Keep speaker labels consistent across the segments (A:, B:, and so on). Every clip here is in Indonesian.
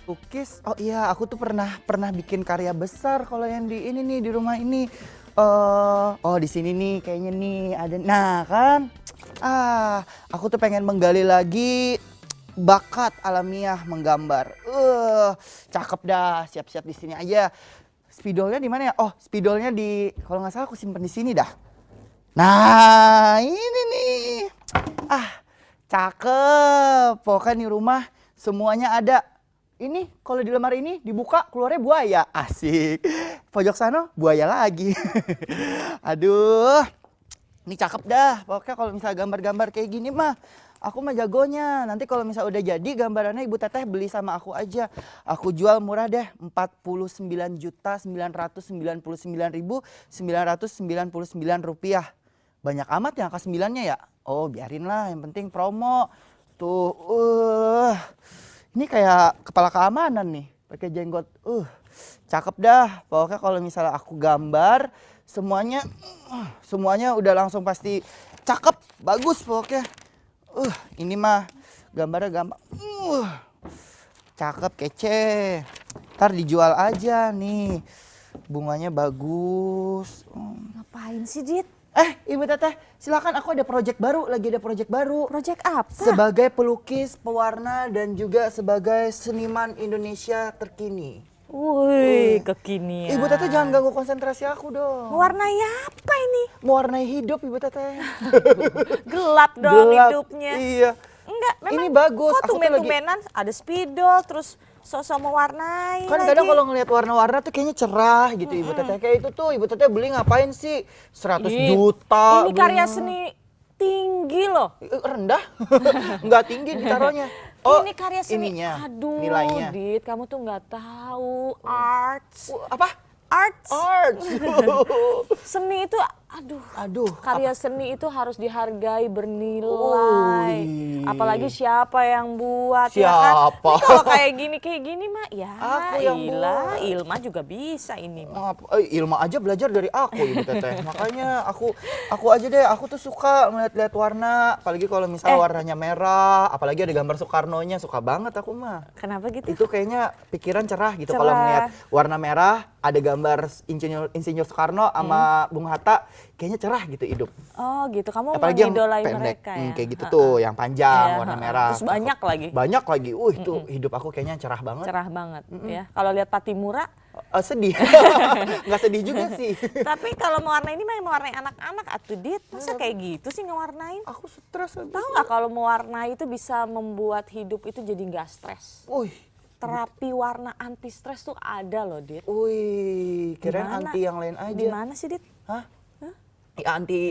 A: Lukis? Oh iya, aku tuh pernah bikin karya besar kalau yang di ini nih di rumah ini. Oh di sini nih kayaknya nih ada. Nah kan, aku tuh pengen menggali lagi bakat alamiah menggambar. Cakep dah. Siap-siap di sini aja. Spidolnya di mana ya? Oh, spidolnya di kalau nggak salah aku simpen di sini dah. Nah, ini nih. Cakep. Pokoknya di rumah semuanya ada. Ini kalau di lemari ini dibuka keluarnya buaya. Asik. Pojok sana buaya lagi. Aduh. Ini cakep dah. Pokoknya kalau misalnya gambar-gambar kayak gini mah aku mah jagonya. Nanti kalau misalnya udah jadi gambarannya Ibu Teteh beli sama aku aja. Aku jual murah deh, 49.999.999 rupiah. Banyak amat ya angka 9-nya ya? Oh, biarin lah, yang penting promo. Tuh, ini kayak kepala keamanan nih, pakai jenggot. Cakep dah. Pokoknya kalau misalnya aku gambar, semuanya udah langsung pasti cakep, bagus pokoknya. Ini mah gambarnya gampang. Cakep, kece. Ntar dijual aja nih. Bunganya bagus.
B: Ngapain sih, Dit?
A: Ibu Teteh, silakan, aku ada project baru, lagi ada project baru.
B: Project apa?
A: Sebagai pelukis, pewarna, dan juga sebagai seniman Indonesia terkini.
B: Wih, kekinian.
A: Ibu Teteh jangan ganggu konsentrasi aku dong.
B: Mewarnai apa ini?
A: Mewarnai hidup Ibu Teteh.
B: Gelap dong
A: Gelap.
B: hidupnya.
A: Iya.
B: Enggak, memang
A: Ini bagus.
B: kok
A: Aku tuh
B: tumben-tumbenan ada spidol, terus sosok mewarnai
A: Kan
B: lagi.
A: kadang kalau ngelihat warna-warna tuh kayaknya cerah gitu Ibu Teteh. Kayak itu tuh Ibu Teteh beli ngapain sih? 100 juta.
B: Ini karya seni tinggi loh.
A: Rendah? Nggak tinggi ditaruhnya.
B: Ini karya seni.
A: Ininya,
B: Aduh,
A: nilainya.
B: Dit, kamu tuh nggak tahu arts.
A: Apa?
B: Arts.
A: Arts.
B: Seni itu, aduh.
A: Aduh.
B: Karya seni itu harus dihargai, bernilai. Apalagi siapa yang buat, ya kan?
A: Siapa?
B: Ini kalau kayak gini mah, ya
A: Aku yang buat.
B: Ilma juga bisa ini mah.
A: Ilma aja belajar dari aku Ibu Teteh. Makanya aku aja deh, aku tuh suka ngeliat-liat warna, apalagi kalau misalnya warnanya merah, apalagi ada gambar Soekarno-nya, suka banget aku mah.
B: Kenapa gitu?
A: Itu kayaknya pikiran cerah gitu
B: Cerah.
A: kalau ngeliat warna merah, ada gambar Insinyur Soekarno sama Bung Hatta, kayaknya cerah gitu hidup.
B: Oh gitu, kamu
A: Apalagi yang
B: mengidolai
A: pendek,
B: mereka ya?
A: kayak gitu tuh, yang panjang,
B: Iya,
A: warna merah.
B: Terus banyak lagi.
A: Banyak lagi, itu hidup aku kayaknya cerah banget.
B: Cerah banget ya. Kalau lihat Patimura,
A: Sedih, nggak sedih juga sih.
B: tapi kalau mewarnai ini mah mewarnai anak-anak atuh Dit. Masa kayak gitu sih ngewarnain?
A: Aku stres.
B: Tahu nggak kalau mewarnai itu bisa membuat hidup itu jadi nggak stres.
A: Wih,
B: Terapi warna anti stres tuh ada loh Dit.
A: kirain
B: Gimana?
A: anti yang lain aja.
B: Gimana sih Dit?
A: Hah? Ya, anti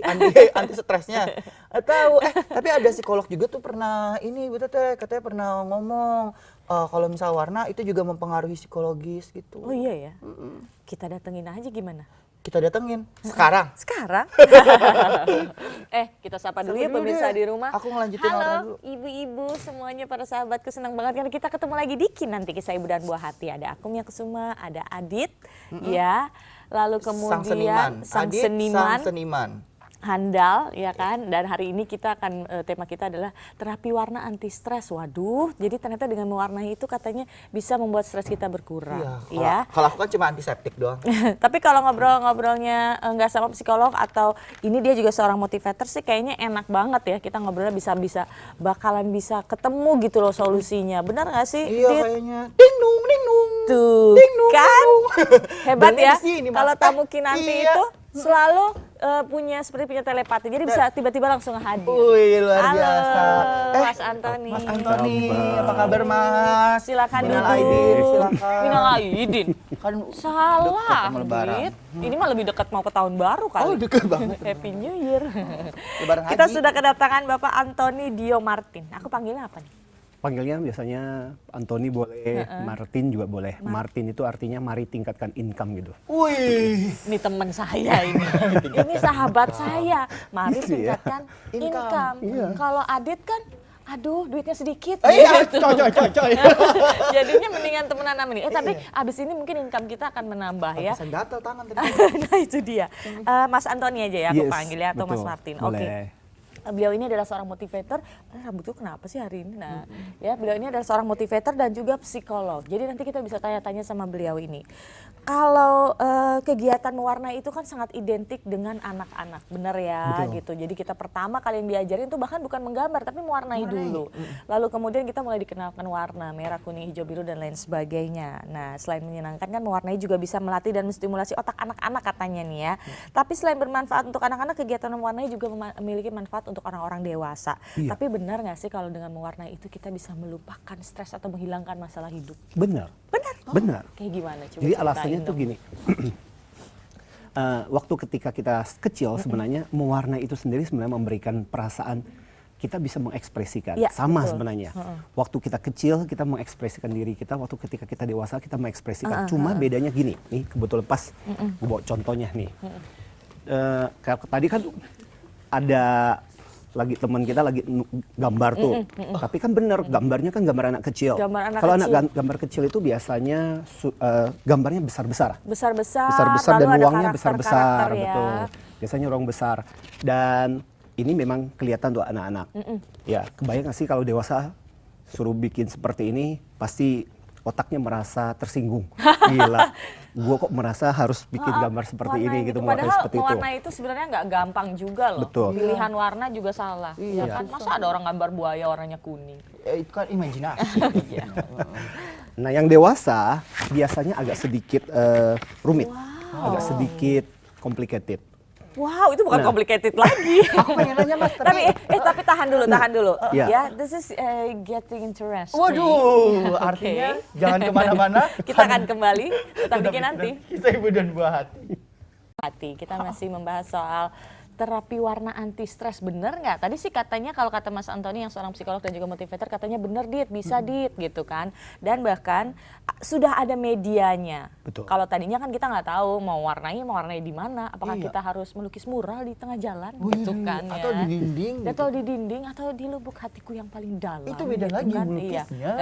A: stresnya. Tahu, tapi ada psikolog juga tuh pernah ini Bu Teteh, katanya pernah ngomong kalau misal warna itu juga mempengaruhi psikologis gitu.
B: Oh iya ya. Kita datengin aja gimana?
A: Kita datengin sekarang.
B: Sekarang? Kita sapa dulu
A: Sapa
B: ya
A: dulu
B: pemirsa
A: deh.
B: di rumah.
A: Aku ngelanjutin warna
B: Halo
A: dulu.
B: ibu-ibu semuanya, para sahabatku, senang banget karena kita ketemu lagi di Nanti Kisah Ibu dan Buah Hati. Ada aku Mia Kusuma, ada Adit, ya. Lalu kemudian sang
A: Adit,
B: seniman.
A: sang seniman.
B: Handal ya kan, dan hari ini kita akan tema kita adalah terapi warna anti stres. Waduh, jadi ternyata dengan mewarnai itu katanya bisa membuat stres kita berkurang.
A: Iya. Kalau aku kan cuma antiseptik doang.
B: Tapi kalau ngobrolnya nggak sama psikolog atau ini dia juga seorang motivator sih, kayaknya enak banget ya kita ngobrolnya bakalan bisa ketemu gitu loh solusinya. Benar nggak sih?
A: Iya
B: Dit?
A: kayaknya. Ding dong, ding dong.
B: Tuh
A: Ding dong,
B: kan
A: ding dong.
B: hebat
A: Belinya
B: ya
A: di sini, Mak.
B: kalau tamu Kinanti
A: Iya.
B: itu selalu punya telepati, jadi bisa tiba-tiba langsung hadir.
A: Wih, luar
B: Halo,
A: biasa.
B: Mas Antoni.
A: Mas Antoni, apa kabar Mas?
B: Silakan
A: Minal
B: duduk.
A: aidin, silakan.
B: Minal aidin.
A: Kan
B: Salah,
A: dekat sama Lebaran.
B: Dit. Ini mah lebih dekat mau ke tahun baru kali.
A: Oh, deket banget.
B: Happy New Year.
A: Lebaran
B: Kita
A: haji.
B: sudah kedatangan Bapak Antoni Dio Martin. Aku panggilnya apa nih?
C: Panggilnya biasanya Antoni boleh, Martin juga boleh. Martin itu artinya mari tingkatkan income gitu.
A: Wih.
B: Ini teman saya ini. Ini sahabat saya. Mari
C: Gitu ya.
B: tingkatkan
A: Income.
B: income.
C: Iya.
B: Kalau Adit kan, aduh duitnya sedikit.
A: Iya,
B: gitu.
A: coy.
B: Jadinya mendingan temenan sama ini. Tapi abis ini mungkin income kita akan menambah ya.
A: Pesan gatal tangan tadi.
B: Nah itu dia. Mas Antoni aja ya aku
C: Yes,
B: panggilnya atau Mas
C: betul.
B: Martin.
C: Boleh.
B: Oke. Beliau ini adalah seorang motivator. Rambutku kenapa sih hari ini? Nah, ya beliau ini adalah seorang motivator dan juga psikolog. Jadi nanti kita bisa tanya-tanya sama beliau ini. Kalau kegiatan mewarnai itu kan sangat identik dengan anak-anak, bener ya,
C: Betul.
B: gitu. Jadi kita pertama kali yang diajarin itu bahkan bukan menggambar, tapi mewarnai dulu. Lalu kemudian kita mulai dikenalkan warna merah, kuning, hijau, biru dan lain sebagainya. Nah, selain menyenangkan kan mewarnai juga bisa melatih dan menstimulasi otak anak-anak katanya nih ya. Tapi selain bermanfaat untuk anak-anak, kegiatan mewarnai juga memiliki manfaat untuk orang-orang dewasa.
C: Iya.
B: Tapi benar nggak sih kalau dengan mewarnai itu kita bisa melupakan stres atau menghilangkan masalah hidup?
C: Benar.
B: Benar.
C: Benar.
B: Kayak gimana? Coba
C: Jadi
B: ceritain
C: alasannya tuh
B: dong.
C: gini. Waktu ketika kita kecil sebenarnya mewarnai itu sendiri sebenarnya memberikan perasaan kita bisa mengekspresikan.
B: Iya,
C: Sama
B: betul.
C: sebenarnya. Waktu kita kecil kita mengekspresikan diri kita, waktu ketika kita dewasa kita mengekspresikan. Cuma bedanya gini, nih kebetulan pas gue bawa contohnya nih. Kayak tadi kan ada lagi teman kita lagi gambar tuh, tapi kan bener gambarnya kan gambar anak kecil.
B: Gambar anak
C: Kalau
B: kecil.
C: gambar kecil itu biasanya gambarnya besar-besar.
B: Besar-besar,
C: dan
B: lalu ada
C: ruangnya besar-besar,
B: karakter-karakter ya.
C: betul. Biasanya ruang besar. Dan ini memang kelihatan tuh anak-anak. Ya, kebayang nggak sih kalau dewasa suruh bikin seperti ini, pasti otaknya merasa tersinggung. Gila, gua kok merasa harus bikin gambar seperti
B: Warna
C: ini gitu,
B: gitu.
C: mewarnai
B: Padahal
C: seperti itu.
B: mewarnai itu sebenarnya nggak gampang juga loh.
C: Betul.
B: Pilihan warna juga salah.
A: Iya.
B: Ya kan? Masa ada orang gambar buaya warnanya kuning?
A: Itu kan imajinasi.
C: Nah, yang dewasa biasanya agak sedikit rumit, agak sedikit complicated.
B: Wow, itu bukan
C: Nah.
B: complicated lagi.
A: Aku pengen nanya Mas,
B: Tapi tahan dulu.
C: Iya.
B: Ya, this is getting interesting.
A: waduh, artinya jangan kemana-mana.
B: Kita akan kembali, tetap bikin nanti.
A: Kisah ibu dan buah hati.
B: Kita masih membahas soal terapi warna anti stres, bener nggak? Tadi sih katanya kalau kata Mas Antoni yang seorang psikolog dan juga motivator katanya bener Dit, bisa Dit gitu kan. Dan bahkan sudah ada medianya.
C: Betul.
B: Kalau tadinya kan kita nggak tahu mau warnai di mana, apakah
A: Iya.
B: kita harus melukis mural di tengah jalan
A: Wih,
B: gitu kan ya.
A: atau di dinding gitu.
B: Atau di dinding atau di lubuk hatiku yang paling dalam.
A: Itu beda
B: gitu
A: lagi
B: kan.
A: melukisnya.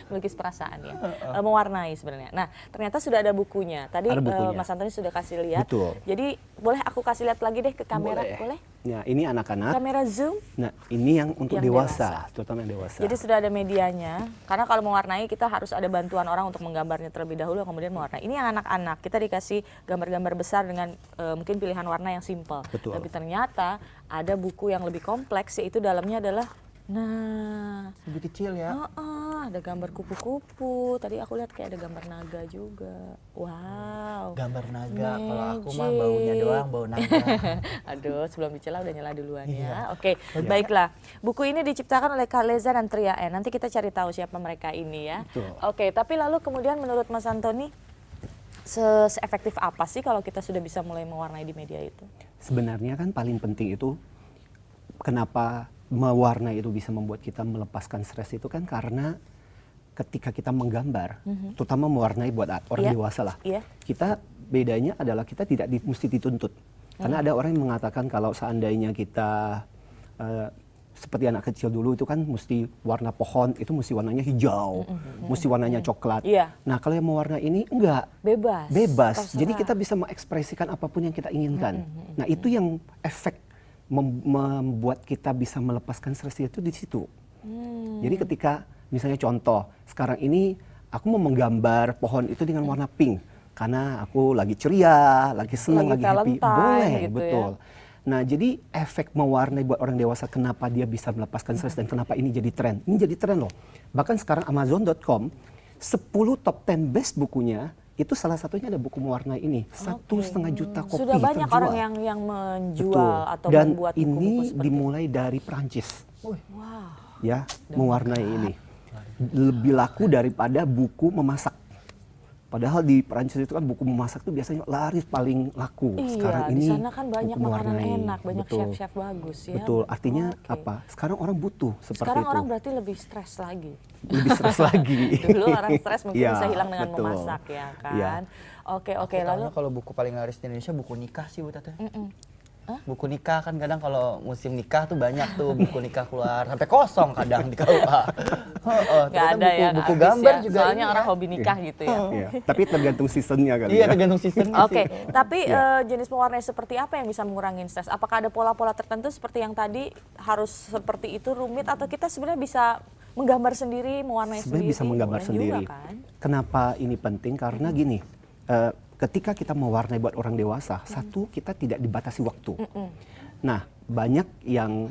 B: Melukis perasaan ya. Mewarnai sebenarnya. Nah, ternyata sudah ada bukunya. Tadi
C: Ada bukunya.
B: Mas Antoni sudah kasih lihat.
C: Betul.
B: Jadi boleh aku kasih lihat lagi deh ke kamera, boleh?
C: Ya, ini anak-anak.
B: Kamera zoom.
C: Nah, ini yang untuk
B: Yang
C: dewasa, terutama yang dewasa.
B: Jadi sudah ada medianya. Karena kalau mewarnai kita harus ada bantuan orang untuk menggambarnya terlebih dahulu, kemudian mewarnai. Ini yang anak-anak. Kita dikasih gambar-gambar besar dengan mungkin pilihan warna yang simpel.
C: Betul.
B: Tapi ternyata ada buku yang lebih kompleks, yaitu dalamnya adalah
A: Lebih kecil ya.
B: ada gambar kupu-kupu. Tadi aku lihat kayak ada gambar naga juga. Wow.
A: Gambar naga, kalau aku mah baunya doang, bau naga.
B: Aduh, sebelum dicela udah nyela duluan ya.
A: Iya.
B: Oke, baiklah. Buku ini diciptakan oleh Kak Leza dan Tria N. Nanti kita cari tahu siapa mereka ini ya.
C: Betul.
B: Oke, tapi lalu kemudian menurut Mas Antoni, se-efektif apa sih kalau kita sudah bisa mulai mewarnai di media itu?
C: Sebenarnya kan paling penting itu kenapa mewarnai itu bisa membuat kita melepaskan stres itu kan karena ketika kita menggambar, terutama mewarnai buat orang
B: Iya.
C: dewasa lah,
B: Iya.
C: kita bedanya adalah kita tidak mesti dituntut. Karena ada orang yang mengatakan kalau seandainya kita seperti anak kecil dulu itu kan mesti warna pohon itu mesti warnanya hijau, mesti warnanya coklat.
B: Iya.
C: Nah kalau yang mewarnai ini enggak,
B: Bebas.
C: bebas.
B: Terserah.
C: Jadi kita bisa mengekspresikan apapun yang kita inginkan. Nah itu yang efek membuat kita bisa melepaskan stres itu di situ. Jadi ketika misalnya contoh sekarang ini aku mau menggambar pohon itu dengan warna pink karena aku lagi ceria, lagi senang,
B: Lagi
C: lagi happy,
B: Valentine
C: boleh,
B: gitu ya.
C: betul. Nah jadi efek mewarnai buat orang dewasa kenapa dia bisa melepaskan stres dan kenapa ini jadi tren. Ini jadi tren loh. Bahkan sekarang Amazon.com 10 top 10 best bukunya itu salah satunya ada buku mewarnai ini. 1,5 juta kopi
B: Sudah banyak
C: terjual.
B: orang yang menjual
C: Betul.
B: atau
C: Dan
B: membuat
C: ini
B: buku-buku seperti
C: dimulai dari Perancis.
B: Wow.
C: Ya, mewarnai ini. Lebih laku daripada buku memasak. Padahal di Perancis itu kan buku memasak itu biasanya laris paling laku.
B: Iya,
C: Sekarang
B: di
C: ini
B: sana kan banyak
C: buku
B: makanan
C: mewarnai.
B: enak, banyak
C: Betul.
B: chef-chef bagus ya.
C: Betul, artinya
B: Oke.
C: apa? Sekarang orang butuh seperti
B: Sekarang
C: itu.
B: orang berarti lebih stres lagi.
C: Lebih stres lagi.
B: Dulu orang stres mungkin
C: Iya,
B: bisa hilang dengan
C: betul.
B: memasak ya kan.
C: Iya.
B: Oke,
A: Aku
B: lalu
A: taunya kalau buku paling laris di Indonesia buku nikah sih Bu Tete. Buku nikah kan kadang kalau musim nikah tuh banyak tuh buku nikah keluar sampai kosong kadang di KUA.
B: Nggak ada ya,
A: buku
B: habis
A: gambar
B: ya.
A: juga.
B: Soalnya
A: ini
B: orang
A: ya.
B: hobi nikah gitu ya.
C: Iya, tapi tergantung seasonnya kali
A: Iya
C: ya.
A: tergantung seasonnya
B: Oke,
A: sih.
B: tapi jenis pewarnai seperti apa yang bisa mengurangi stres? Apakah ada pola-pola tertentu seperti yang tadi harus seperti itu rumit atau kita sebenarnya bisa menggambar sendiri, mewarnai
C: Sebenarnya
B: sendiri?
C: bisa menggambar
B: Boleh
C: sendiri.
B: juga, kan?
C: Kenapa ini penting? Karena gini, ketika kita mewarnai buat orang dewasa, satu kita tidak dibatasi waktu. Nah, banyak yang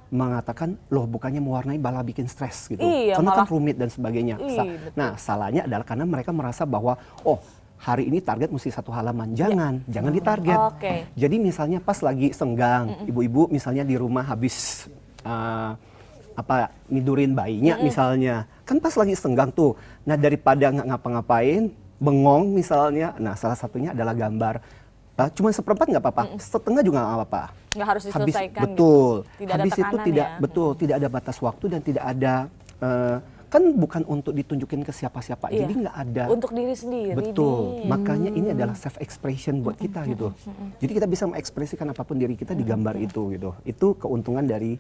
C: mengatakan, loh bukannya mewarnai malah bikin stres gitu.
B: Iya,
C: Karena kan
B: malah-
C: rumit dan sebagainya.
B: Betul.
C: Nah, salahnya adalah karena mereka merasa bahwa, oh hari ini target mesti 1 halaman. Jangan ditarget.
B: Oke.
C: Jadi misalnya pas lagi senggang, ibu-ibu misalnya di rumah habis nidurin bayinya misalnya. Kan pas lagi senggang tuh. Nah, daripada nggak ngapa-ngapain, bengong misalnya. Nah, salah satunya adalah gambar. Cuma seperempat nggak apa-apa, setengah juga nggak apa-apa.
B: Nggak harus diselesaikan
C: betul.
B: gitu. Tidak ada
C: Habis itu
B: tekanan
C: tidak
B: ya.
C: betul, tidak ada batas waktu dan tidak ada kan bukan untuk ditunjukin ke siapa-siapa.
B: Iya.
C: Jadi nggak ada.
B: Untuk diri sendiri.
C: Betul.
B: nih.
C: Makanya ini adalah self expression buat kita gitu. Jadi kita bisa mengekspresikan apapun diri kita di gambar itu gitu. Itu keuntungan dari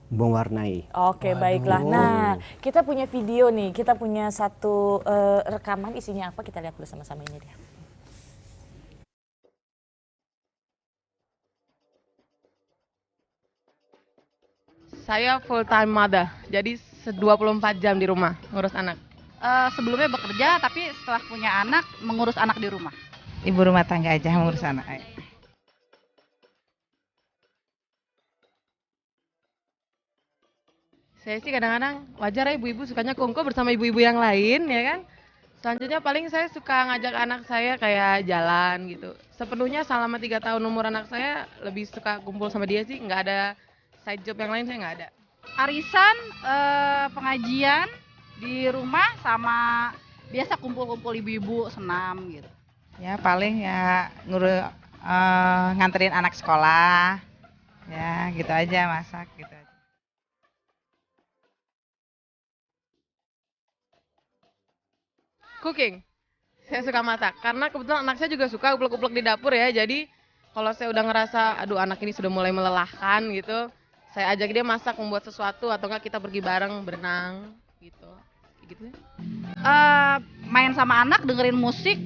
C: mewarnai.
B: Oke, baiklah. Nah, kita punya video nih. Kita punya satu rekaman, isinya apa? Kita lihat dulu sama-sama ini dia.
D: Saya full time mother, jadi 24 jam di rumah ngurus anak.
E: Sebelumnya bekerja, tapi setelah punya anak, mengurus anak di rumah.
F: Ibu rumah tangga aja ngurus anak.
D: Saya sih kadang-kadang wajar ya ibu-ibu sukanya kongko bersama ibu-ibu yang lain ya kan. Selanjutnya paling saya suka ngajak anak saya kayak jalan gitu. Sepenuhnya selama 3 tahun umur anak saya lebih suka kumpul sama dia sih, nggak ada side job yang lain saya nggak ada.
E: Arisan, pengajian di rumah sama biasa kumpul-kumpul ibu-ibu senam gitu.
F: Ya paling ya nganterin anak sekolah. Ya gitu aja, masak gitu aja.
D: Cooking, saya suka masak karena kebetulan anak saya juga suka uplek-uplek di dapur ya. Jadi kalau saya udah ngerasa aduh anak ini sudah mulai melelahkan gitu, saya ajak dia masak membuat sesuatu atau enggak kita pergi bareng berenang gitu. Gitu.
E: Main sama anak, dengerin musik,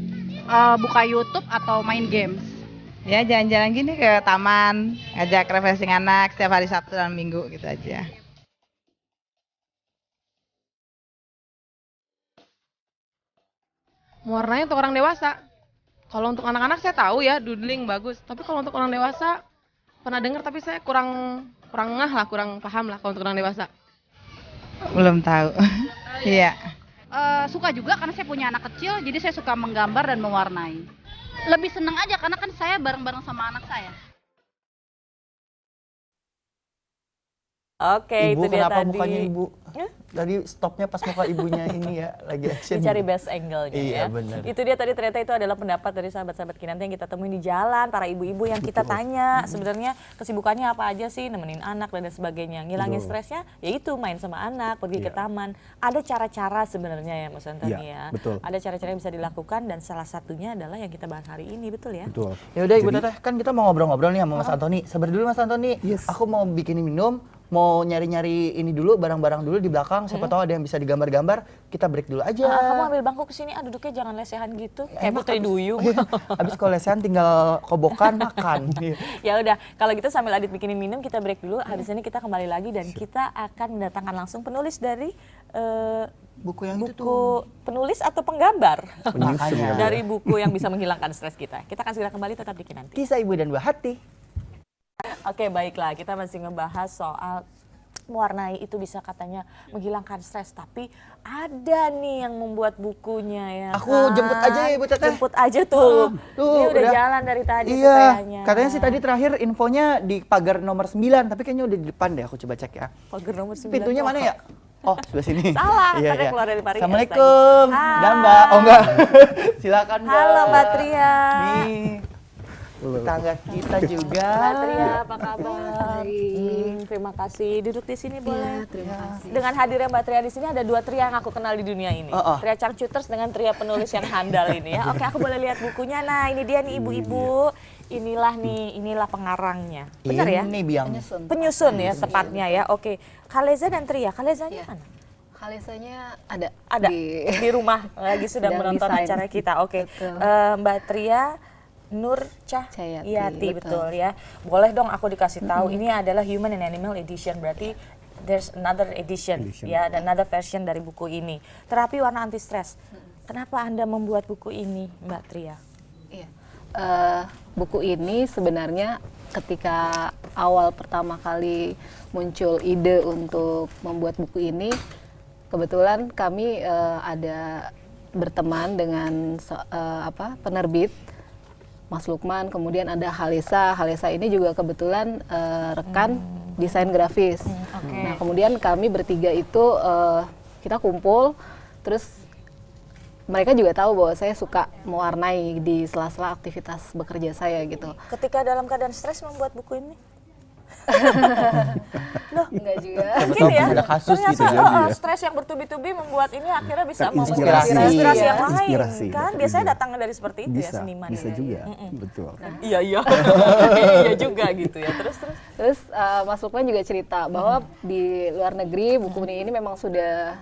E: buka YouTube atau main games.
F: Ya jalan-jalan gini ke taman, ngajak refreshing anak setiap hari Sabtu dan Minggu gitu aja.
D: Warnanya untuk orang dewasa. Kalau untuk anak-anak saya tahu ya doodling bagus, tapi kalau untuk orang dewasa pernah dengar tapi saya kurang ngeh lah, kurang paham lah kalau untuk orang dewasa.
F: Belum tahu. Iya.
E: Suka juga karena saya punya anak kecil, jadi saya suka menggambar dan mewarnai. Lebih seneng aja karena kan saya bareng-bareng sama anak saya.
B: Oke,
A: Ibu
B: itu dia
A: kenapa
B: tadi.
A: mukanya ibu? Tadi stopnya pas muka ibunya ini ya lagi action.
B: Dicari best angle-nya
A: Iya,
B: ya.
A: benar.
B: Itu dia tadi, ternyata itu adalah pendapat dari sahabat-sahabat Kinanti yang kita temuin di jalan, para ibu-ibu yang kita tanya sebenarnya kesibukannya apa aja sih, nemenin anak dan sebagainya. Ngilangin stresnya yaitu main sama anak, pergi ke taman. Ada cara-cara sebenarnya ya Mas Antoni
C: Iya,
B: ya.
C: betul.
B: Ada cara-cara yang bisa dilakukan dan salah satunya adalah yang kita bahas hari ini, betul ya?
C: Betul.
A: Ya udah Ibu
C: Jadi-
A: Teteh, kan kita mau ngobrol-ngobrol nih sama Mas Antoni. Sabar dulu Mas Antoni.
C: Yes.
A: Aku mau bikinin minum, mau nyari-nyari ini dulu, barang-barang dulu di belakang. Siapa tahu ada yang bisa digambar-gambar. Kita break dulu aja.
B: Kamu ambil bangku ke sini, duduknya jangan lesehan gitu. Kayak
A: Enak
B: Putri
A: habis-
B: Duyung.
A: Habis kolesehan tinggal kobokan makan.
B: Ya udah, kalau gitu sambil Adit bikinin minum, kita break dulu. Habis ini kita kembali lagi dan kita akan mendatangkan langsung penulis dari
A: Buku yang itu
B: buku
A: tuh.
B: penulis atau penggambar
C: Penyusun ya.
B: dari buku yang bisa menghilangkan stres kita. Kita akan segera kembali, tetap di Kinanti.
A: Kisah Ibu dan Buah Hati.
B: Oke, baiklah, kita masih ngebahas soal mewarnai itu bisa katanya menghilangkan stres, tapi ada nih yang membuat bukunya ya.
A: Aku
B: kan?
A: jemput aja ya, Ibu Teteh.
B: Jemput aja tuh.
A: Tuh,
B: Dia udah jalan dari tadi tuh
A: Iya,
B: kayaknya.
A: katanya sih tadi terakhir infonya di pagar nomor 9, tapi kayaknya udah di depan deh, aku coba cek ya.
B: Pagar nomor 9.
A: Pintunya mana ya? Oh, sebelah sini.
B: Salah,
A: Iya,
B: katanya
A: iya.
B: keluar dari Parias
A: Assalamualaikum.
B: tadi.
A: Dan Mbak. Oh enggak. Silakan Mbak.
B: Halo Mbak Tria.
A: Nih. tetangga kita juga.
B: Mbak Tria, apa kabar? Terima kasih. Duduk di sini boleh.
G: Terima kasih.
B: Dengan hadirnya Mbak Tria di sini ada 2 Tria yang aku kenal di dunia ini. Tria Changcuters dengan Tria penulis yang handal ini ya. Oke, aku boleh lihat bukunya. Nah, ini dia nih ibu-ibu. Inilah pengarangnya. Benar ya?
A: Ini biang.
B: Penyusun ya tepatnya ya. Oke. Kaleza dan Tria. Kalezanya mana?
G: Kalesanya ada
B: Di rumah lagi sedang
G: sedang
B: menonton
G: desain.
B: acara kita. Oke.
G: Betul.
B: Mbak Tria Nur
G: Cahyati,
B: Cahyati,
G: betul.
B: betul ya. Boleh dong aku dikasih tahu ini adalah Human and Animal Edition, berarti there's another edition ya, dan another version dari buku ini. Terapi warna anti stres. Kenapa Anda membuat buku ini, Mbak Tria?
G: Iya. Buku ini sebenarnya ketika awal pertama kali muncul ide untuk membuat buku ini, kebetulan kami ada berteman dengan penerbit Mas Lukman, kemudian ada Halisa. Halisa ini juga kebetulan rekan desain grafis. Nah, kemudian kami bertiga itu kita kumpul, terus mereka juga tahu bahwa saya suka mewarnai di sela-sela aktivitas bekerja saya gitu.
B: Ketika dalam keadaan stres membuat buku ini? Loh,
G: Enggak juga.
B: mungkin ya.
A: Ada kasus
B: Ternyata,
A: gitu jadi ya.
B: stres yang bertubi-tubi membuat ini akhirnya bisa
C: Terinspirasi.
B: inspirasi yang
C: Iya.
B: lain
C: Inspirasi.
B: kan. Biasanya datangnya dari seperti itu ya
C: Bisa,
B: seniman.
C: bisa
B: ya.
C: juga, betul.
B: Iya. Iya juga gitu ya. Terus.
G: Terus Mas Lukman juga cerita bahwa di luar negeri buku ini memang sudah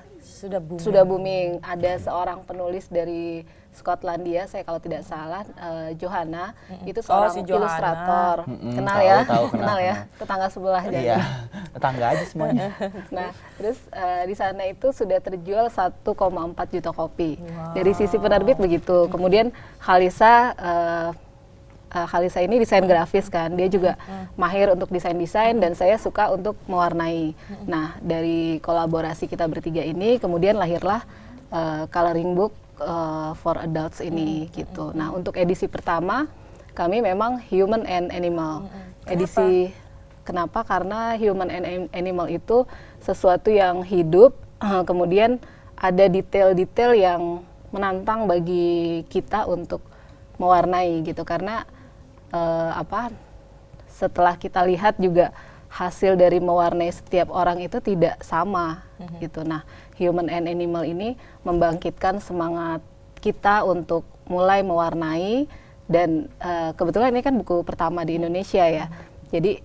G: booming. Ada seorang penulis dari Skotlandia, saya kalau tidak salah, Johanna, itu seorang
B: si Johanna.
G: ilustrator. Kenal
A: tahu,
G: ya?
A: tahu,
G: Kenal ya? Tetangga sebelah jadi.
A: Iya, tetangga aja semuanya.
G: Nah, terus di sana itu sudah terjual 1,4 juta kopi. Dari sisi penerbit begitu. Kemudian Halisa ini desain grafis kan, dia juga mahir untuk desain-desain dan saya suka untuk mewarnai. Nah, dari kolaborasi kita bertiga ini kemudian lahirlah coloring book for adults ini gitu. Nah, untuk edisi pertama kami memang Human and Animal. Edisi kenapa? Karena Human and Animal itu sesuatu yang hidup, kemudian ada detail-detail yang menantang bagi kita untuk mewarnai gitu, karena setelah kita lihat juga hasil dari mewarnai setiap orang itu tidak sama gitu. Nah, Human and Animal ini membangkitkan semangat kita untuk mulai mewarnai, dan kebetulan ini kan buku pertama di Indonesia ya. Jadi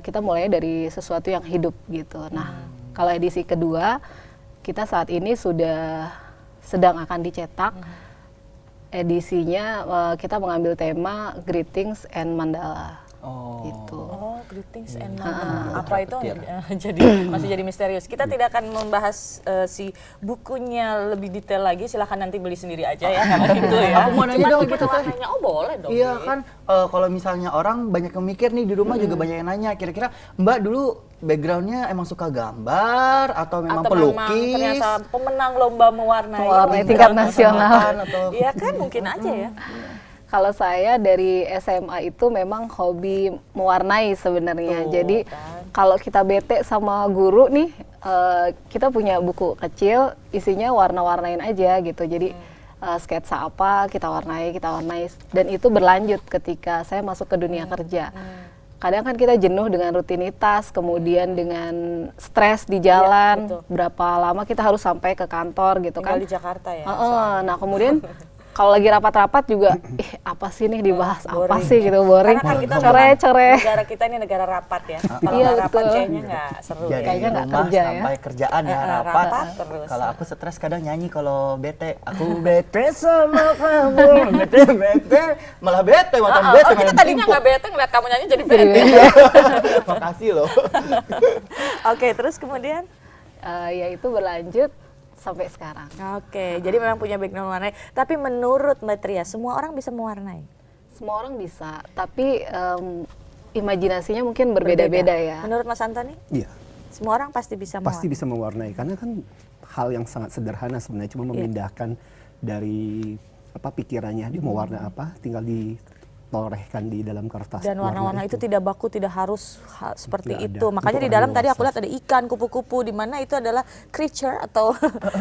G: kita mulai dari sesuatu yang hidup gitu. Nah, kalau edisi kedua kita saat ini sudah sedang akan dicetak. Edisinya kita mengambil tema Greetings and Mandala. Gitu.
B: Oh, greetings and apa itu masih jadi misterius. Kita tidak akan membahas si bukunya lebih detail lagi. Silahkan nanti beli sendiri aja ya kalau gitu ya.
A: Aku mau nanya
B: Cuman
A: dong
B: gimana
A: gitu, Teh.
B: warnanya? Oh, boleh dong.
A: Iya kan, kalau misalnya orang banyak yang mikir nih di rumah juga banyak yang nanya, kira-kira Mbak dulu backgroundnya emang suka gambar atau memang
B: Atau memang
A: pelukis?
B: ternyata pemenang lomba mewarnai.
G: Mewarnai tingkat nasional.
A: Atau
B: Iya kan, mungkin aja ya.
G: Kalau saya dari SMA itu memang hobi mewarnai sebenarnya.
B: Tuh,
G: Jadi
B: kan.
G: kalau kita bete sama guru nih, kita punya buku kecil isinya warna-warnain aja gitu. Jadi sketsa apa kita warnai, dan itu berlanjut ketika saya masuk ke dunia kerja. Kadang kan kita jenuh dengan rutinitas, kemudian dengan stres di jalan,
B: betul.
G: berapa lama kita harus sampai ke kantor gitu
B: Tinggal
G: kan.
B: di Jakarta ya.
G: Nah, kemudian kalau lagi rapat-rapat juga, apa sih nih dibahas, apa
B: Boring.
G: sih gitu, boring,
B: Karena kan kita
G: core-core.
B: negara kita ini negara rapat ya. Kalau
G: Iya,
B: nggak rapat
G: betul.
B: kayaknya nggak seru.
A: jadi
G: Kayaknya nggak
A: rumah
G: kerja ya.
A: sampai kerjaan ya rapat.
B: rapat terus.
A: Kalau aku stres kadang nyanyi kalau bete. Aku bete sama kamu, bete, malah bete makan bete.
B: Oh, kita
A: main
B: tadinya
A: timpuk.
B: nggak bete ngeliat kamu nyanyi jadi bete.
A: Makasih loh.
B: Oke, terus kemudian?
G: Ya itu berlanjut sampai sekarang.
B: Oke, jadi memang punya background warnai. Tapi menurut Mbak Tria, semua orang bisa mewarnai?
G: Semua orang bisa, tapi imajinasinya mungkin berbeda-beda ya.
B: Menurut Mas Antoni,
C: Iya,
B: semua orang pasti bisa mewarnai?
C: pasti bisa mewarnai karena kan hal yang sangat sederhana sebenarnya, cuma memindahkan dari pikirannya dia mau warna apa, tinggal torehkan di dalam kertas.
B: Dan warna-warna itu tidak baku, tidak harus seperti
C: Tidak
B: itu.
C: ada.
B: Makanya
C: Untuk
B: di dalam
C: orang
B: tadi aku
C: dewasa.
B: lihat ada ikan, kupu-kupu, di mana itu adalah creature atau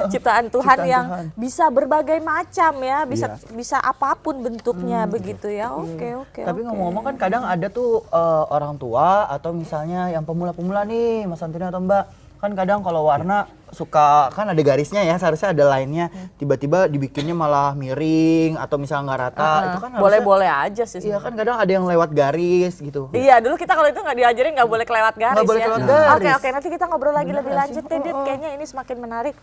B: ciptaan Tuhan
A: Ciptaan
B: yang
A: Tuhan.
B: bisa berbagai macam ya, bisa
C: Iya.
B: bisa apapun bentuknya begitu ya. Oke.
A: Tapi ngomong-ngomong kan kadang ada tuh orang tua atau misalnya yang pemula-pemula nih Mas Antoni atau Mbak, kan kadang kalau warna suka kan ada garisnya ya, seharusnya ada line-nya, tiba-tiba dibikinnya malah miring atau misalnya nggak rata, itu kan harusnya
B: Boleh-boleh aja sih.
A: iya kan kadang ada yang lewat garis gitu.
B: Iya, dulu kita kalau itu nggak diajarin nggak boleh kelewat garis
A: Nggak boleh
B: ya.
A: kelewat garis.
B: Oke, nanti kita ngobrol lagi lebih
A: Bener
B: lanjut
A: sih.
B: deh, Dit.
A: Oh, oh.
B: Kayaknya ini semakin menarik.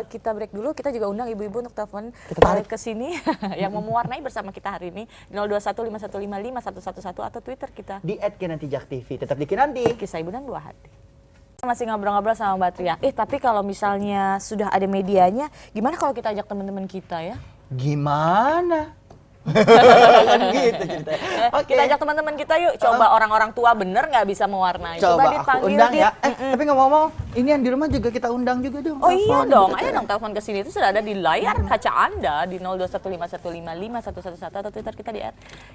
B: Kita break dulu. Kita juga undang ibu-ibu untuk telepon
A: Kita
B: balik ke sini yang mau mewarnai bersama kita hari ini di 0215155111 atau Twitter kita
A: Di @kinanti.jak.tv, tetap di Kinanti.
B: Kisah Ibu dan Buah Hati. Masih ngobrol-ngobrol sama Mbak Tria. Tapi kalau misalnya sudah ada medianya, gimana kalau kita ajak teman-teman kita ya?
A: Gimana? gitu ceritanya. Oke.
B: Kita ajak teman-teman kita yuk. Coba orang-orang tua bener nggak bisa mewarnai.
A: Coba aku
B: dipanggil,
A: undang
B: Dit.
A: ya. Tapi ngomong-ngomong, ini yang di rumah juga kita undang juga dong.
B: Oh iya
A: Telepon
B: dong,
A: gitu,
B: ayo
A: Teh.
B: dong telepon ke sini itu sudah ada di layar kaca Anda di 0215155111 atau Twitter kita di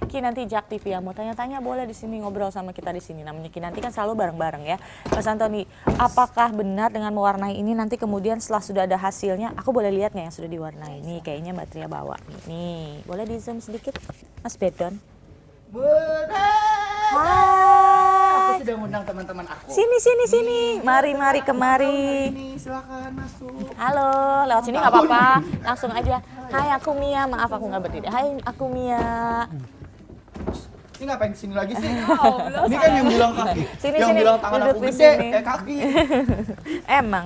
B: @kinanti.jak.tv ya. Mau tanya-tanya boleh di sini, ngobrol sama kita di sini. Namanya Kinanti kan selalu bareng-bareng ya. Mas Antoni, apakah benar dengan mewarnai ini nanti kemudian setelah sudah ada hasilnya, aku boleh lihat nggak yang sudah diwarnai? Nih kayaknya Mbak Tria bawa nih. Boleh di zoom sedikit, Mas Bedon?
A: Bunda.
B: Hai.
A: Aku sudah ngundang teman-teman aku.
B: Sini. Mari kemari.
A: Ini silakan masuk.
B: Halo, lewat sini nggak apa-apa, langsung aja. Hai, aku Mia, maaf aku nggak berdiri. Hai, aku Mia.
A: Ini ngapain kesini lagi sih? Ini kan yang bilang kaki.
B: Sini,
A: yang
B: sini,
A: bilang tangan
B: duduk
A: aku
B: di
A: gede
B: sini.
A: kayak kaki.
B: Emang.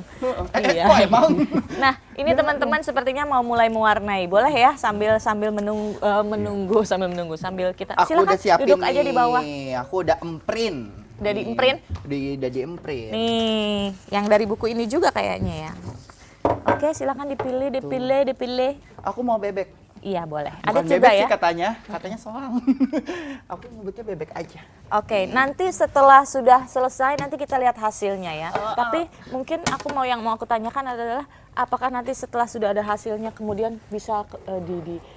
B: Iya.
A: Kok emang?
B: Nah, ini teman-teman sepertinya mau mulai mewarnai. Boleh ya sambil menunggu sambil kita.
A: Aku
B: Silakan
A: udah siapin
B: duduk aja di bawah.
A: nih. Aku udah emprint.
B: Udah di-imprint?
A: Udah di-imprint.
B: Nih, yang dari buku ini juga kayaknya ya. Oke, silakan dipilih.
A: Aku mau bebek.
B: Iya, boleh.
A: Bukan
B: Ada juga
A: bebek
B: ya.
A: sih katanya soang. Aku nyebutnya bebek aja.
B: Oke, nanti setelah sudah selesai nanti kita lihat hasilnya ya. Tapi mungkin yang mau aku tanyakan adalah apakah nanti setelah sudah ada hasilnya kemudian bisa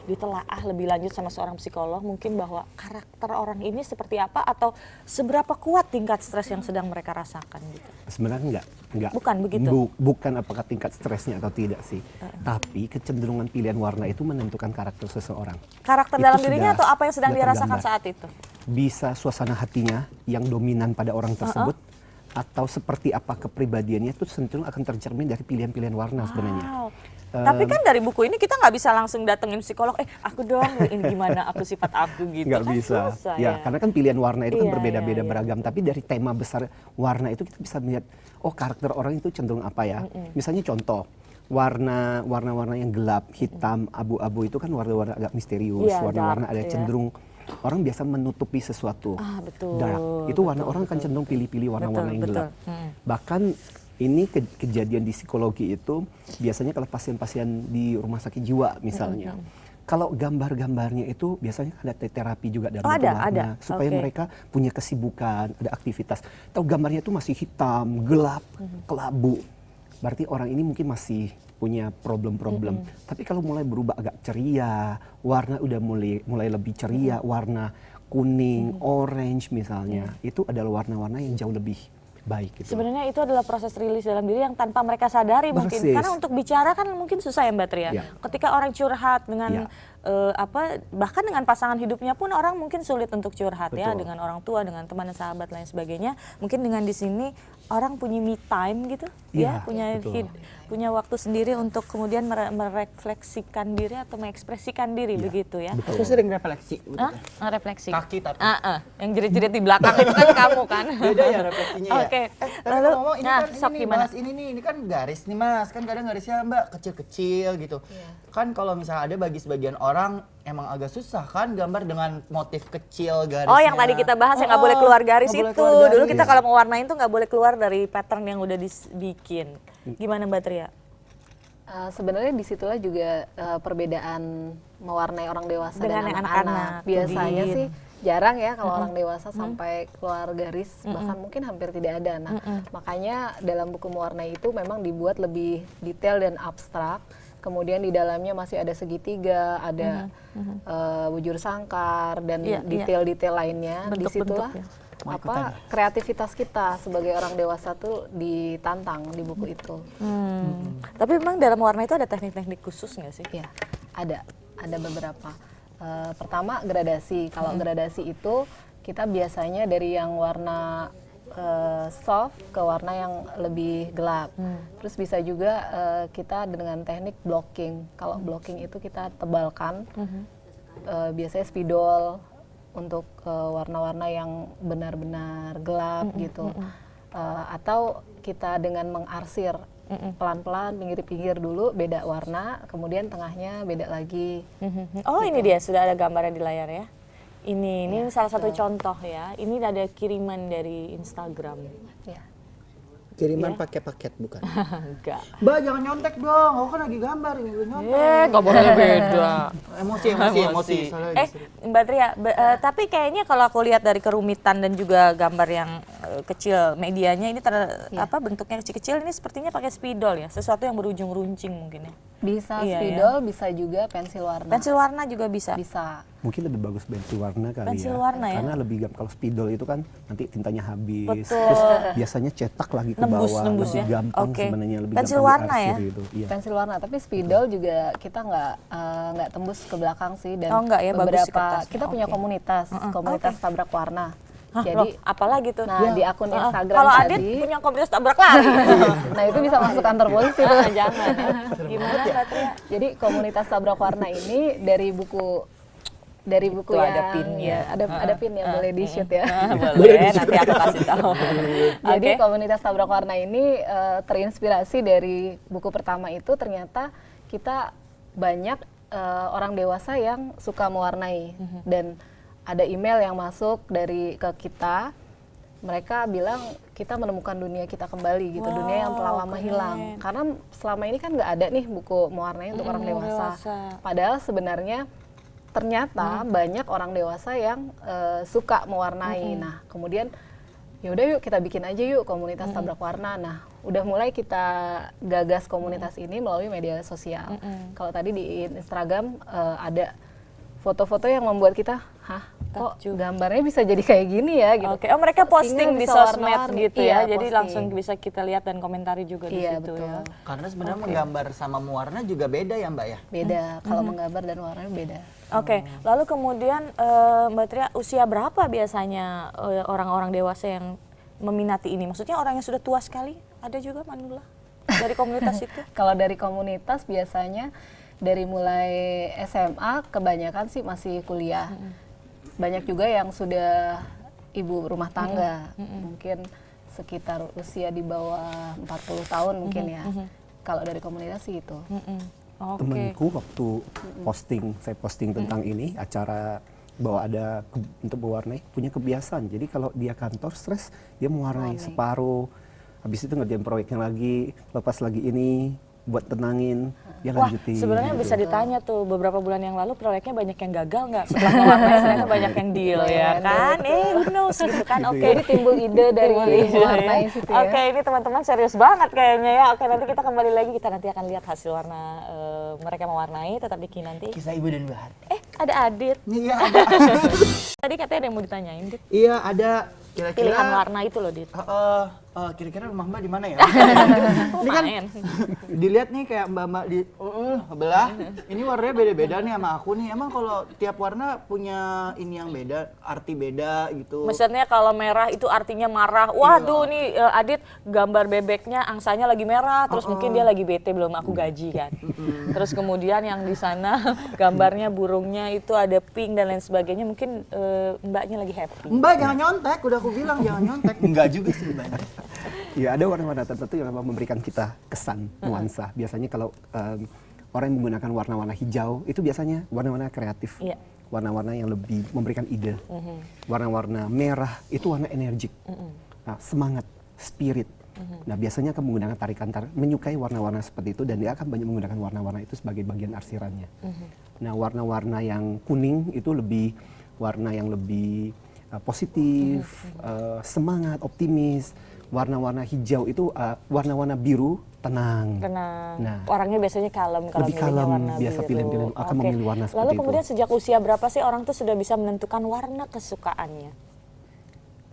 B: ditelaah lebih lanjut sama seorang psikolog mungkin bahwa karakter orang ini seperti apa atau seberapa kuat tingkat stres yang sedang mereka rasakan gitu.
C: Sebenarnya enggak.
B: Bukan begitu?
C: Bukan apakah tingkat stresnya atau tidak sih. Tapi kecenderungan pilihan warna itu menentukan karakter seseorang.
B: Karakter
C: Itu
B: dalam dirinya
C: sudah-
B: atau apa yang sedang
C: sudah
B: dirasakan
C: tergambar.
B: saat itu?
C: Bisa suasana hatinya yang dominan pada orang tersebut atau seperti apa kepribadiannya itu cenderung akan tercermin dari pilihan-pilihan warna sebenarnya.
B: Wow. Tapi kan dari buku ini kita nggak bisa langsung datengin psikolog, aku dong ini gimana aku sifat aku gitu.
C: Nggak
B: kan
C: bisa.
B: susah,
C: Ya, karena kan pilihan warna itu kan
B: Iya,
C: berbeda-beda
B: iya.
C: beragam. Tapi dari tema besar warna itu kita bisa melihat, oh karakter orang itu cenderung apa ya. Misalnya contoh, warna-warna yang gelap, hitam, abu-abu itu kan warna-warna agak misterius.
B: Iya,
C: Warna-warna
B: dark,
C: ada
B: iya.
C: cenderung orang biasa menutupi sesuatu.
B: Betul.
C: Dark. Itu warna orang kan cenderung pilih-pilih warna-warna yang
B: Betul,
C: gelap.
B: betul.
C: Bahkan ini kejadian di psikologi itu biasanya kalau pasien-pasien di rumah sakit jiwa misalnya. Kalau gambar-gambarnya itu biasanya ada terapi juga dalam
B: Oh,
C: bentuk
B: ada,
C: warna,
B: ada.
C: supaya
B: Oke.
C: mereka punya kesibukan, ada aktivitas. Tahu gambarnya itu masih hitam, gelap, kelabu. Berarti orang ini mungkin masih punya problem-problem. Tapi kalau mulai berubah agak ceria, warna udah mulai lebih ceria, warna kuning, orange misalnya, itu adalah warna-warna yang jauh lebih baik gitu.
B: Sebenarnya itu adalah proses rilis dalam diri yang tanpa mereka sadari mungkin.
C: Persis.
B: Karena untuk bicara kan mungkin susah ya Mbak Tria.
C: Ya.
B: Ketika orang curhat dengan
C: Ya.
B: bahkan dengan pasangan hidupnya pun orang mungkin sulit untuk curhat ya,
C: Betul.
B: dengan orang tua, dengan teman dan sahabat lain sebagainya. Mungkin dengan di sini orang punya me time gitu ya,
C: Iya, betul.
B: punya waktu sendiri untuk kemudian merefleksikan diri atau mengekspresikan diri begitu ya.
C: Betul.
A: Aku sering refleksi.
B: Hah? Refleksi.
A: Kaki tapi.
B: Yang jerit-jerit di belakang itu kan kamu kan.
A: Beda ya refleksinya ya.
B: Oke.
A: Tapi
B: Lalu,
A: ngomong ini
B: nah,
A: kan
B: sok
A: ini nih,
B: gimana?
A: bahas ini kan garis nih Mas. Kan kadang garisnya Mbak kecil-kecil gitu. Kan kalau misalnya ada bagi sebagian orang emang agak susah kan gambar dengan motif kecil garisnya.
B: Oh, yang tadi kita bahas yang nggak boleh keluar garis
A: nggak boleh
B: itu.
A: keluar
B: Dulu
A: garis.
B: kita kalau mau warnain tuh nggak boleh keluar dari pattern yang udah dibikin. Gimana Mbak Tria?
G: Sebenarnya disitulah juga perbedaan mewarnai orang dewasa
B: Dengan
G: dan
B: yang
G: anak-anak.
B: anak-anak,
G: Biasanya
B: Tudin.
G: sih jarang ya kalau orang dewasa sampai keluar garis, bahkan mungkin hampir tidak ada. Nah, makanya dalam buku mewarnai itu memang dibuat lebih detail dan abstrak. kemudian di dalamnya masih ada segitiga, ada bujur sangkar dan
B: Iya, iya.
G: detail-detail lainnya. Disitulah
B: Bentuk-bentuknya.
G: kreativitas kita sebagai orang dewasa tuh ditantang di buku itu.
B: Tapi memang dalam warna itu ada teknik-teknik khusus nggak sih?
G: Ya, ada beberapa. Pertama gradasi. Kalau gradasi itu kita biasanya dari yang warna soft ke warna yang lebih gelap. Terus bisa juga kita dengan teknik blocking. Kalau blocking itu kita tebalkan, biasanya spidol untuk warna-warna yang benar-benar gelap gitu. Atau kita dengan mengarsir pelan-pelan pinggir-pinggir dulu beda warna, kemudian tengahnya beda lagi.
B: Oh ini dia sudah ada gambarnya di layar ya. Ini salah satu contoh ya. Ini ada kiriman dari Instagram.
G: Ya.
A: Kiriman pakai paket bukan?
B: Enggak.
A: Mbak jangan nyontek dong, aku kan lagi gambar ini gue nyontek.
B: Nggak boleh beda.
A: Emosi. Soalnya
B: Mbak Tria, tapi kayaknya kalau aku lihat dari kerumitan dan juga gambar yang kecil medianya ini bentuknya kecil-kecil ini sepertinya pakai spidol ya, sesuatu yang berujung runcing mungkin ya.
G: Bisa
B: Iya,
G: spidol, bisa juga pensil warna.
B: Pensil warna juga bisa.
G: Bisa.
C: Mungkin lebih bagus pensil warna kali
B: Pensil
C: ya.
B: warna ya?
C: Karena lebih kalau spidol itu kan nanti tintanya habis.
B: Betul.
C: Terus biasanya cetak lagi ke bawah,
B: Nembus
C: lebih
B: ya?
C: gampang
B: Oke.
C: sebenarnya lebih
B: Pensil
C: gampang
B: warna
C: diarsir
B: ya?
C: gitu. Iya.
G: Pensil warna, tapi spidol juga kita nggak tembus ke belakang sih, dan
B: Oh, nggak ya, bagus di
G: beberapa
B: kertasnya.
G: kita punya
B: Oke.
G: komunitas tabrak warna.
B: Hah,
G: Jadi
B: loh, apalagi tuh?
G: nah di akun Instagram
B: Kalau
G: tadi,
B: Adit punya komunitas tabrak lari.
G: nah itu bisa masuk kantor polisi tuh.
B: Jangan ya. Gimana Mbak Tria?
G: Jadi komunitas tabrak warna ini dari buku
B: Itu
G: yang
B: ada pinnya.
G: ada pinnya, boleh di shoot ya.
B: Boleh, nanti aku kasih tahu.
G: Jadi
B: Oke.
G: komunitas tabrak warna ini terinspirasi dari buku pertama itu. Ternyata kita banyak orang dewasa yang suka mewarnai, dan ada email yang masuk ke kita. Mereka bilang kita menemukan dunia kita kembali gitu, dunia yang telah lama hilang. Karena selama ini kan nggak ada nih buku mewarnai untuk orang dewasa. Padahal sebenarnya ternyata banyak orang dewasa yang suka mewarnai. Nah, kemudian yaudah yuk kita bikin aja yuk komunitas tabrak warna. Nah, udah mulai kita gagas komunitas ini melalui media sosial. Kalau tadi di Instagram ada foto-foto yang membuat kita, kok gambarnya bisa jadi kayak gini ya gitu.
B: Oke, mereka
G: Singa
B: posting di
G: bisa
B: sosmed
G: warna-warni.
B: gitu
G: Iya,
B: ya. Jadi
G: posting.
B: langsung bisa kita lihat dan komentari juga di
G: Iya,
B: situ
G: betul.
B: ya.
A: Karena sebenarnya menggambar sama mewarna juga beda ya Mbak ya?
G: Beda, kalau menggambar dan warnanya beda.
B: Oke, lalu kemudian Mbak Tria, usia berapa biasanya orang-orang dewasa yang meminati ini? Maksudnya orang yang sudah tua sekali, ada juga Manula dari komunitas itu?
G: Kalau dari komunitas biasanya dari mulai SMA kebanyakan sih masih kuliah. Banyak juga yang sudah ibu rumah tangga, mungkin sekitar usia di bawah 40 tahun mungkin ya. Kalau dari komunitas sih itu.
B: Oke.
C: Temenku waktu saya posting tentang ini acara bahwa ada untuk mewarnai, punya kebiasaan. Jadi kalau dia kantor stres, dia mewarnai separuh. Habis itu ngerjain proyeknya lagi, lepas lagi ini buat tenangin, dia
B: Wah,
C: lanjutin.
B: sebenarnya
C: gitu.
B: bisa ditanya tuh beberapa bulan yang lalu proyeknya banyak yang gagal nggak? Setelah mewarnai ternyata banyak yang deal ya kan? Who knows gitu kan? Oke.
G: Jadi timbul ide dari mewarnai situ ya.
B: Oke, ini teman-teman serius banget kayaknya ya. Oke, nanti kita kembali lagi, kita nanti akan lihat hasil warna mereka mewarnai, tetap di Kinanti.
A: Kisah ibu dan bahan.
B: Ada Adit.
A: Iya ada.
B: Tadi katanya ada yang mau ditanyain, Dit.
A: Iya ada. Kira-kira
B: Pilihan warna itu loh, Dit.
A: kira-kira rumah Mbak di mana ya?
B: Ini
A: kan dilihat nih kayak mbak-mbak di belah, ini warnanya beda-beda nih sama aku nih. Emang kalau tiap warna punya ini yang beda, arti beda gitu.
B: Maksudnya kalau merah itu artinya marah. Waduh nih Adit gambar bebeknya angsanya lagi merah, terus mungkin dia lagi bete belum aku gaji kan. Terus kemudian yang di sana gambarnya burungnya itu ada pink dan lain sebagainya, mungkin mbaknya lagi happy.
A: Mbak jangan nyontek, udah aku bilang jangan nyontek. Enggak juga sih mbaknya.
C: Ya ada warna-warna tertentu yang memang memberikan kita kesan nuansa. Biasanya kalau orang yang menggunakan warna-warna hijau itu biasanya warna-warna kreatif,
B: Iya.
C: warna-warna yang lebih memberikan ide. Warna-warna merah itu warna energik, nah, semangat, spirit. Nah biasanya akan menggunakan tarikan menyukai warna-warna seperti itu, dan dia akan banyak menggunakan warna-warna itu sebagai bagian arsirannya. Nah warna-warna yang kuning itu lebih warna yang lebih semangat, optimis. Warna-warna hijau itu warna-warna biru tenang.
B: Nah, orangnya biasanya kalem kalau
C: Lebih
B: milihnya
C: kalem,
B: warna
C: biasa
B: biru.
C: pilihan-pilihan akan
B: Oke.
C: memilih warna
B: Lalu
C: seperti itu.
B: kemudian sejak usia berapa sih orang tuh sudah bisa menentukan warna kesukaannya?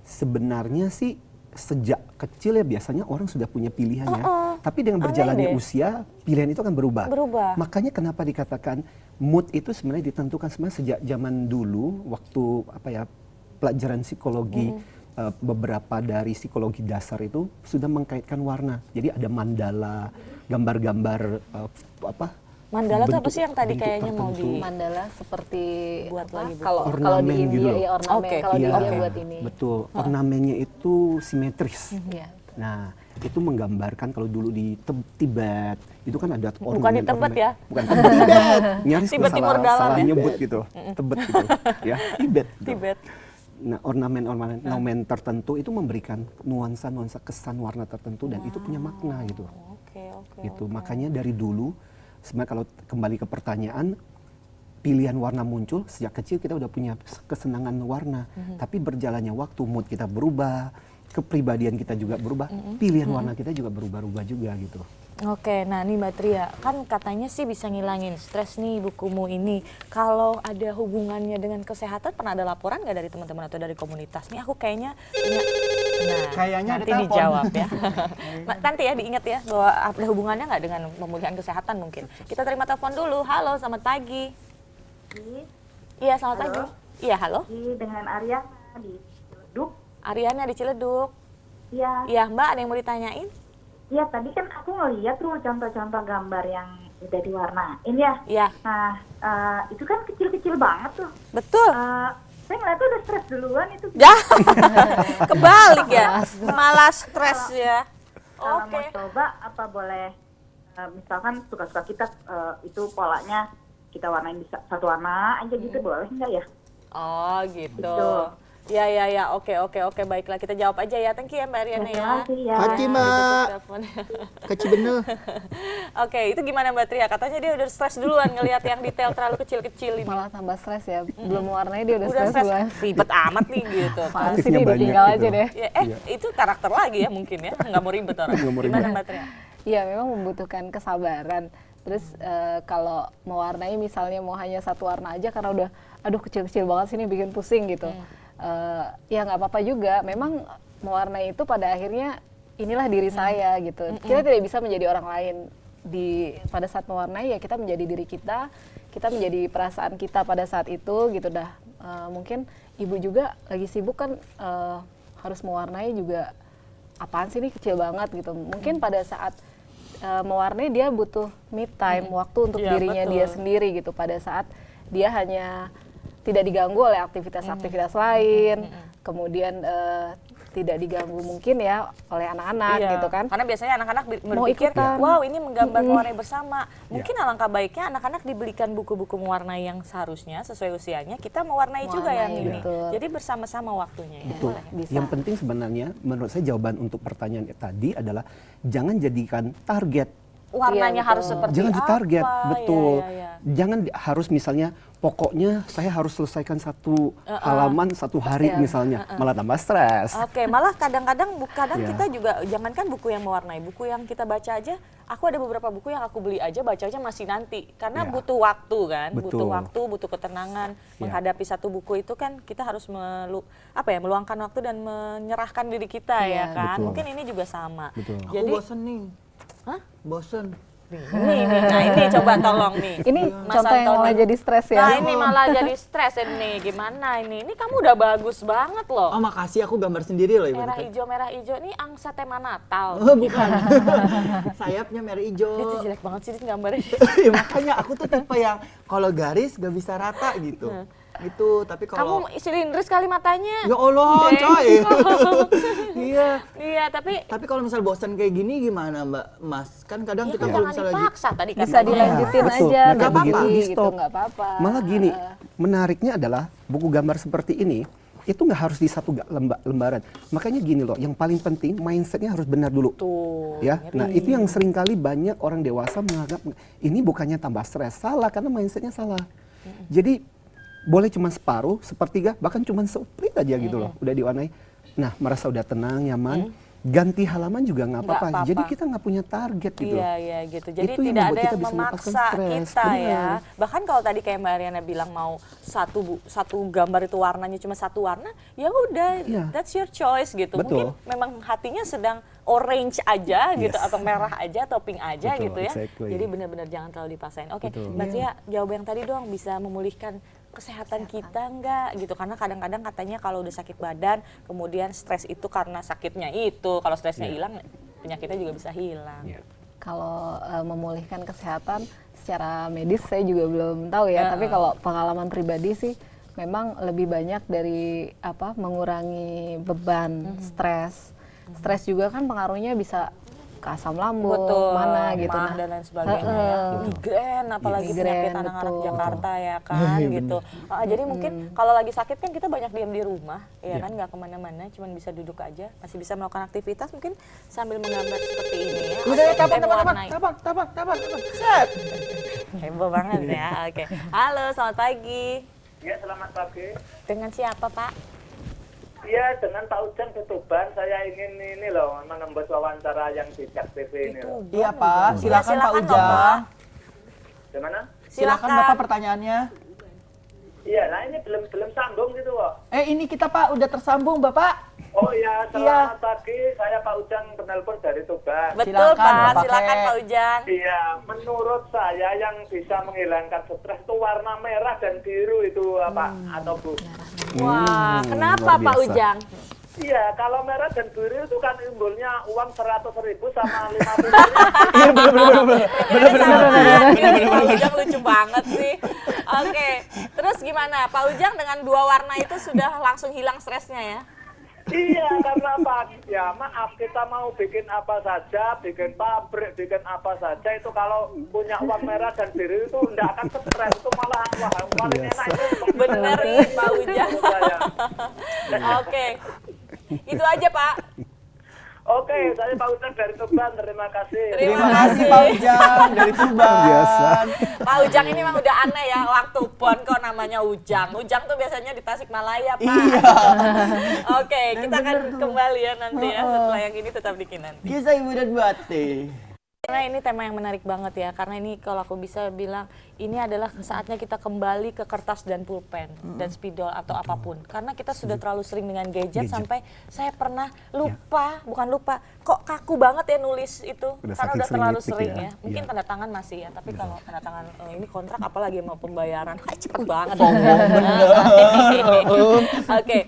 C: Sebenarnya sih sejak kecil ya biasanya orang sudah punya pilihannya. Tapi dengan
B: Aneh
C: berjalannya
B: deh.
C: usia, pilihan itu akan berubah.
B: Berubah.
C: Makanya kenapa dikatakan mood itu sebenarnya ditentukan sebenarnya sejak zaman dulu waktu pelajaran psikologi. Beberapa dari psikologi dasar itu sudah mengkaitkan warna. Jadi ada mandala, gambar-gambar
B: Mandala tuh apa
C: bentuk-
B: sih yang tadi
C: bentuk
B: kayaknya mau
C: tertentu.
G: Mandala seperti
B: Buat
G: apa?
B: lagi buku.
G: Kalau di
C: Ornamen
G: India
C: gitu loh.
G: ya ornamen,
B: Oke.
G: kalau di
C: Iya,
G: India buat ini.
C: betul. Ornamennya itu simetris.
G: Iya.
C: Nah, itu menggambarkan kalau dulu di Tibet itu kan ada ornamen.
B: Bukan di Tebet ya?
C: Bukan Tibet. Nyaris gue
B: Tibet Timur Dalam
C: salah
B: ya?
C: nyebut gitu. Tebet gitu. Ya, Tibet. gitu.
B: Tibet.
C: Nah, ornamen tertentu itu memberikan nuansa-nuansa kesan warna tertentu dan itu punya makna gitu.
B: Oke.
C: Gitu. Makanya dari dulu sebenarnya kalau kembali ke pertanyaan pilihan warna muncul sejak kecil kita udah punya kesenangan warna. Tapi berjalannya waktu mood kita berubah, kepribadian kita juga berubah, pilihan warna kita juga berubah-ubah juga gitu.
B: Oke, nah nih Mbak Tria, kan katanya sih bisa ngilangin stres nih bukumu ini. Kalau ada hubungannya dengan kesehatan, pernah ada laporan nggak dari teman-teman atau dari komunitas? Nih aku kayaknya punya, nah
A: Kayaknya ada
B: nanti
A: telepon.
B: dijawab ya. Nanti ya diingat ya bahwa ada hubungannya nggak dengan pemulihan kesehatan mungkin. Kita terima telepon dulu. Halo, selamat pagi. Iya, selamat pagi. Iya, halo.
H: Dengan Arya di Ciledug.
B: Ariana di Ciledug.
H: Iya,
B: Iya, Mbak, ada yang mau ditanyain?
H: iya tadi kan aku ngeliat tuh contoh-contoh gambar yang udah diwarnain ya.
B: Iya,
H: Nah, itu kan kecil-kecil banget tuh.
B: betul.
H: Saya ngeliatnya udah stres duluan itu.
B: Ya, kebalik ya, malah stres ya.
H: Kalau
B: Oke.
H: mau coba apa boleh, misalkan suka-suka kita itu polanya kita warnain bisa satu warna aja gitu, boleh nggak ya?
B: Oh gitu.
H: Gitu.
B: Ya, oke, baiklah kita jawab aja ya. Thank you ya Mbak Ariana ya.
H: Terima kasih ya.
A: Haji, Mbak.
B: Ditutup teleponnya.
A: Kecil bener.
B: Oke, itu gimana Mbak Tria? Katanya dia udah stres duluan ngelihat yang detail terlalu kecil-kecil ini.
G: Malah tambah stres ya. Belum mewarnai dia udah
B: Udah
G: stres duluan.
B: ribet amat nih gitu.
G: Apaan sih
C: Aktifnya
G: nih
C: banyak
G: ditinggal
C: gitu.
G: aja deh.
B: Ya, itu karakter lagi ya mungkin ya. Nggak mau ribet orang.
C: Nggak mau ribet.
B: Gimana Mbak Tria?
G: Iya, memang membutuhkan kesabaran. Terus kalau mewarnai misalnya mau hanya satu warna aja karena udah aduh kecil-kecil banget sih ini bikin pusing gitu. Ya nggak apa-apa juga. Memang mewarnai itu pada akhirnya inilah diri saya gitu. Kita tidak bisa menjadi orang lain pada saat mewarnai ya kita menjadi diri kita menjadi perasaan kita pada saat itu gitu dah. Mungkin ibu juga lagi sibuk kan harus mewarnai juga apaan sih ini kecil banget gitu. Mungkin pada saat mewarnai dia butuh me time, waktu untuk
B: Iya,
G: dirinya
B: betul.
G: dia sendiri gitu pada saat dia hanya tidak diganggu oleh aktivitas-aktivitas lain, kemudian tidak diganggu mungkin ya oleh anak-anak
B: Iya,
G: gitu kan.
B: Karena biasanya anak-anak
G: Mau
B: berpikir,
G: ikutan.
B: wow ini menggambar mewarnai bersama. Mungkin alangkah baiknya anak-anak dibelikan buku-buku mewarnai yang seharusnya sesuai usianya, kita mewarnai juga yang
G: Mewarnai,
B: ini.
G: betul.
B: Jadi bersama-sama waktunya ya.
C: Betul.
G: Bisa.
C: Yang penting sebenarnya menurut saya jawaban untuk pertanyaan tadi adalah jangan jadikan target.
B: Warnanya
G: Iya,
B: harus
G: betul.
B: seperti
C: Jangan
B: apa?
C: ditarget, betul.
B: Ya.
C: Jangan harus misalnya pokoknya saya harus selesaikan satu halaman satu hari
G: Iya.
C: misalnya, malah tambah stres.
B: Oke, malah kadang-kadang
C: Iya.
B: kita juga jangankan buku yang mewarnai, buku yang kita baca aja. Aku ada beberapa buku yang aku beli aja bacanya masih nanti karena
C: Ya.
B: butuh waktu kan, butuh
C: Betul.
B: waktu, butuh ketenangan
C: Ya.
B: menghadapi satu buku itu kan kita harus meluangkan waktu dan menyerahkan diri kita ya
G: Iya.
B: kan.
C: Betul.
B: Mungkin ini juga sama.
C: Betul.
A: Aku
B: Jadi
A: bosen nih.
B: Hah?
A: Bosen.
B: nah ini coba tolong nih.
G: Ini
B: Mas
G: contoh yang malah
B: Antoni.
G: jadi stres ya.
B: Nah ini malah jadi stres ini. Gimana ini? Ini kamu udah bagus banget loh.
A: Oh makasih, aku gambar sendiri loh Ibu.
B: Merah hijau ini angsa tema Natal.
A: Oh bukan. Sayapnya merah hijau.
B: Itu jelek banget sih gambarnya.
A: Ya, makanya aku tuh tipe yang kalau garis gak bisa rata gitu. Gitu, tapi kalau
B: Kamu silindris kali matanya.
A: ya Allah, coy. Iya.
B: Iya, tapi
A: Tapi kalau misal bosan kayak gini gimana Mbak Mas? Kan kadang
B: ya
A: kita
B: kan
A: kalau
B: jangan
A: misal lagi
B: dipaksa tadi
G: Bisa
B: katanya.
G: dilanjutin
C: Betul.
G: aja,
C: Nggak
G: nggak
C: apa-apa,
G: berhenti
C: di
G: gitu,
C: stop.
G: nggak apa-apa.
C: Malah gini, menariknya adalah buku gambar seperti ini itu nggak harus di satu lembaran. Makanya gini loh, yang paling penting mindsetnya harus benar dulu.
B: Tuh.
C: Ya, nah itu yang seringkali banyak orang dewasa menganggap ini bukannya tambah stres, salah karena mindsetnya salah. Jadi boleh cuma separuh, sepertiga, bahkan cuma seuprit aja gitu loh, udah diwarnai. Nah, merasa udah tenang, nyaman. ganti halaman juga nggak
B: Nggak
C: apa-apa.
B: apa-apa.
C: Jadi kita nggak punya target gitu.
B: Iya, iya gitu. Jadi
C: Itu yang
B: tidak
C: membuat
B: ada
C: kita
B: yang
C: bisa melepaskan
B: memaksa
C: stres.
B: kita ya.
C: Benar.
B: Bahkan kalau tadi kayak Mbak Ariana bilang mau satu gambar itu warnanya cuma satu warna, ya udah,
C: Iya.
B: that's your choice gitu.
C: Betul.
B: Mungkin memang hatinya sedang orange aja gitu,
C: Yes.
B: atau merah aja, atau pink aja
C: Betul,
B: gitu ya.
C: exactly.
B: Jadi benar-benar jangan terlalu dipaksain. Oke,
C: Betul.
B: Mbak Tia, jawab yang tadi dong, bisa memulihkan kesehatan kita enggak gitu, karena kadang-kadang katanya kalau udah sakit badan kemudian stres itu karena sakitnya itu, kalau stresnya
C: Iya.
B: hilang penyakitnya juga bisa hilang.
C: Iya.
G: Kalau memulihkan kesehatan secara medis saya juga belum tahu ya, tapi kalau pengalaman pribadi sih memang lebih banyak dari mengurangi beban, stres. Stres juga kan pengaruhnya bisa ke asam lambung,
B: Betul,
G: mana gitu.
B: mah dan lain sebagainya ya. Migrain apalagi
G: Migrain,
B: penyakit anak-anak
G: betul.
B: Jakarta ya kan gitu. Jadi mungkin kalau lagi sakit kan kita banyak diam di rumah ya kan, nggak kemana-mana, cuman bisa duduk aja, masih bisa melakukan aktivitas mungkin sambil menggambar seperti ini ya.
A: Udah,
B: Oke,
A: tapan.
B: mewarnai.
A: Set.
B: Heboh banget ya. Oke. Halo, selamat pagi.
I: Ya, selamat pagi.
B: Dengan siapa Pak?
I: Iya, dengan Pak Ujang di Tuban. Saya ingin ini loh, menembus wawancara yang di Jak TV ini loh.
A: Iya Pak, silakan Pak
B: silakan
A: Ujang.
B: dong, Pak.
I: Gimana?
A: Silakan Bapak pertanyaannya.
I: Iya, nah ini belum sambung gitu kok.
A: Ini kita Pak udah tersambung Bapak.
I: Oh iya, selamat pagi. Saya Pak Ujang penelpon dari Tuban.
B: Betul
A: Silakan,
B: Pak,
A: Bapak.
B: silakan Pak Ujang.
I: Iya, menurut saya yang bisa menghilangkan stres itu warna merah dan biru itu apa atau Bu?
B: Wah, kenapa
C: luar
B: Pak
C: biasa.
B: Ujang?
I: Iya, kalau merah dan biru itu kan timbulnya uang 100.000 sama 50.
A: Iya benar.
B: Ini Pak Ujang lucu banget sih. Oke, terus gimana? Pak Ujang dengan dua warna itu sudah langsung hilang stresnya ya?
I: Iya, karena apa? Ya maaf, kita mau bikin apa saja, bikin pabrik, bikin apa saja, itu kalau punya uang merah dan biru itu enggak akan stres, itu malah wah paling enak itu.
B: Bener nih Pak Ujang.
I: Menurut saya.
B: Oke, itu aja Pak.
I: Oke, saya Pak Ujang dari Tuban, terima kasih.
A: Terima kasih Pak Ujang dari Tuban.
C: Biasa.
B: Pak Ujang ini memang udah aneh ya, waktu pon kok namanya Ujang. Ujang tuh biasanya di Tasikmalaya Pak.
A: Iya.
B: Oke, kita akan kembali ya nanti ya, setelah yang ini tetap di Kinanti.
A: Kisah Ibu dan Bate.
B: Karena ini tema yang menarik banget ya, karena ini kalau aku bisa bilang ini adalah saatnya kita kembali ke kertas dan pulpen dan spidol atau apapun, karena kita sudah terlalu sering dengan gadget sampai saya pernah lupa, bukan lupa, kok kaku banget ya nulis itu
C: Udah
B: karena
C: saking
B: udah
C: sering
B: terlalu
C: ngetik
B: sering
C: ya.
B: ya. Mungkin
C: Iya.
B: tanda tangan masih ya, tapi kalau tanda tangan ini kontrak apalagi mau pembayaran, cepet banget. Oke,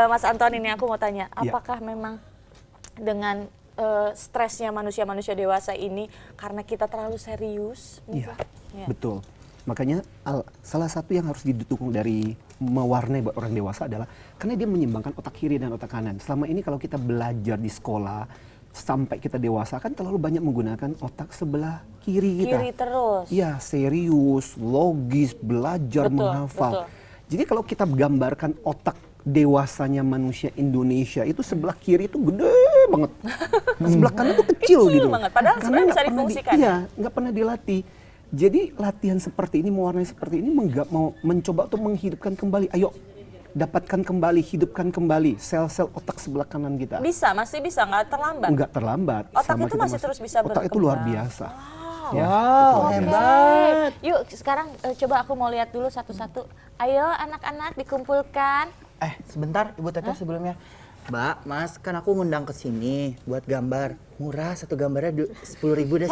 B: Mas Anton ini aku mau tanya,
C: Iya.
B: apakah memang dengan stresnya manusia-manusia dewasa ini karena kita terlalu serius?
C: Iya,
B: Ya.
C: betul. Makanya salah satu yang harus didukung dari mewarnai buat orang dewasa adalah karena dia menyeimbangkan otak kiri dan otak kanan. Selama ini kalau kita belajar di sekolah sampai kita dewasa kan terlalu banyak menggunakan otak sebelah kiri kita.
B: Kiri terus.
C: Iya, serius, logis, belajar,
B: Betul,
C: menghafal.
B: betul.
C: Jadi kalau kita gambarkan otak dewasanya manusia Indonesia itu sebelah kiri itu gede banget, sebelah kanan itu kecil gitu.
B: banget, padahal
C: Karena
B: sebenarnya
C: nggak
B: bisa
C: pernah
B: difungsikan.
C: Iya, nggak pernah dilatih. Jadi latihan seperti ini, mewarnai seperti ini, mau mencoba untuk menghidupkan kembali. Ayo, dapatkan kembali, hidupkan kembali sel-sel otak sebelah kanan kita.
B: Masih bisa, nggak terlambat.
C: Nggak terlambat.
B: Otak
C: Sama
B: itu
C: kita
B: masih terus bisa
C: Otak itu luar
B: berkembang.
C: biasa.
B: Wow.
C: Ya,
A: Wow,
C: itu luar biasa.
A: hebat.
B: Yuk sekarang coba aku mau lihat dulu satu-satu. Ayo anak-anak dikumpulkan.
A: Sebentar Ibu Teteh sebelumnya. Mbak, Mas, kan aku ngundang ke sini buat gambar. Murah, satu gambarnya 10.000 deh, 10.000.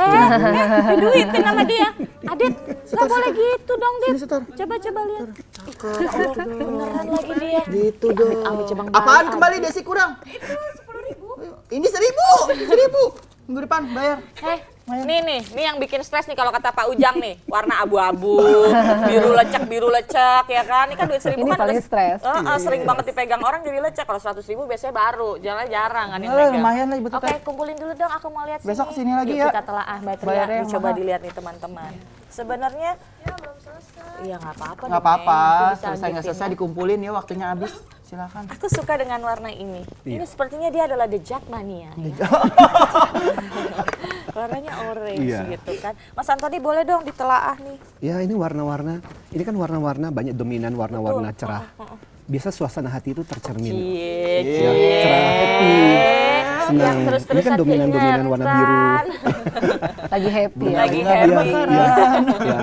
B: Diduitin sama dia. Adit, nggak boleh gitu dong, Dit.
A: Sini, Setar.
B: Coba lihat. Ih, Allah, beneran lagi dia.
A: Gitu dong.
B: Amit cebang
A: Apaan
B: balik,
A: kembali Desi kurang? Itu 10.000. Ini 1.000. Minggu depan bayar.
B: Nih yang bikin stres nih kalau kata Pak Ujang nih, warna abu-abu, biru lecek ya kan, ini kan duit 1.000
G: Ini
B: kan
G: paling
B: udah-
G: stres.
B: sering banget dipegang orang jadi lecek, kalau 100.000 biasanya baru, jarang kan yang
A: Alah,
B: pegang.
A: lumayan lah Ibu Teteh.
B: Oke, kumpulin dulu dong, aku mau lihat
A: Besok
B: sini.
A: kesini lagi
B: Yuk,
A: ya.
B: kita telaah Mbak Tria,
A: Bayarnya yang
B: coba
A: mahal.
B: dilihat nih teman-teman. Sebenarnya, iya nggak apa-apa.
A: Nggak
B: dong,
A: apa-apa,
B: Neng. Itu bisa
A: selesai nggak
B: bikin.
A: selesai dikumpulin ya, waktunya habis. Silakan.
B: Aku suka dengan warna ini. Ini sepertinya dia adalah The Jackmania. Ya. Warnanya orange
C: Iya.
B: gitu kan. Mas Antoni boleh dong ditelaah nih.
C: Ya ini warna-warna, ini kan warna-warna banyak dominan warna-warna cerah. Biasa suasana hati itu tercermin.
B: Cie,
C: Ya, cerah, happy. senang. Ini
B: terus-terusan
C: kan dominan-dominan warna biru.
B: keingatan.
G: Lagi happy ya.
B: Lagi
C: Iya,
B: happy.
C: iya, iya.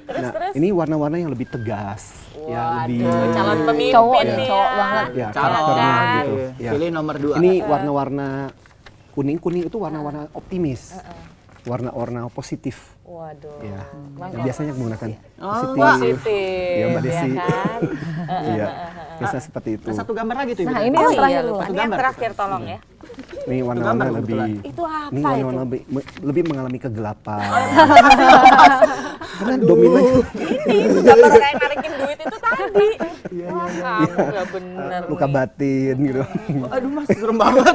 C: Nah,
B: Terus?
C: ini warna-warna yang lebih tegas, ya lebih
B: Waduh, calon pemimpin
G: Cowok
B: nih
G: cowok
B: ya.
G: banget.
C: ya
A: Calon.
C: karakternya gitu. Ya.
A: Pilih nomor 2.
C: Ini warna-warna kuning itu warna-warna optimis. Warna-warna positif.
B: Waduh.
C: Ya.
B: Bang,
C: Biasanya menggunakan positif.
B: positif.
C: Iya, Mbak Desi.
B: Ya kan?
C: Iya. Biasa seperti itu.
A: Satu gambar lagi tuh Ibu.
G: Nah, ini
B: Oh
G: yang
B: iya,
G: terakhir
B: lupa.
G: loh.
B: Ini yang
A: gambar.
B: terakhir tolong ya.
C: Ini warna-warna
A: gambar
C: lebih
B: Itu apa
C: ini
B: itu?
C: warna-warna lebih mengalami kegelapan. Karena dominan
B: Ini gambar orang yang narikin duit itu tadi. Wah, kamu nggak bener
C: luka
B: nih.
C: batin gitu.
A: Aduh Mas, serem banget.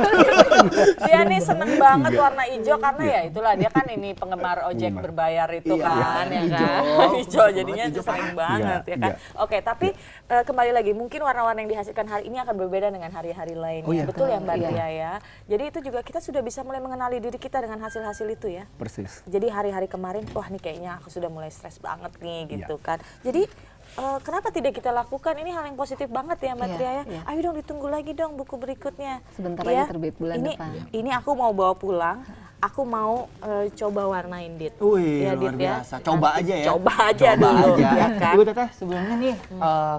B: Dia nih seneng banget warna hijau karena ya itulah dia kan ini penggemar ojek berbayar itu
A: Iya,
B: kan ya
A: hijau.
B: kan. Hijau jadinya
A: Hijau
B: sering
A: parah.
B: banget
C: Iya,
B: ya kan.
C: iya.
B: Oke, tapi kembali lagi mungkin warna-warna yang dihasilkan hari ini akan berbeda dengan hari-hari lainnya.
C: Oh, iya.
B: Betul ya Mbak
G: Iya.
B: Tia ya. Jadi itu juga kita sudah bisa mulai mengenali diri kita dengan hasil-hasil itu ya.
C: Persis.
B: Jadi hari-hari kemarin, wah nih kayaknya aku sudah mulai stres banget nih
C: Iya.
B: gitu kan. Jadi kenapa tidak kita lakukan? Ini hal yang positif banget ya Mbak
G: Iya,
B: Tria ya.
G: iya.
B: Ayo dong ditunggu lagi dong buku berikutnya.
G: Sebentar
B: Ya.
G: lagi terbit bulan
B: ini,
G: depan.
B: Ini aku mau bawa pulang. Aku mau coba warnain Dit.
A: Wih,
B: Ya,
A: luar
B: Dit, ya.
A: biasa. Coba aja ya.
B: Coba aja dulu, ya kan?
A: Ibu Teteh, sebelumnya nih,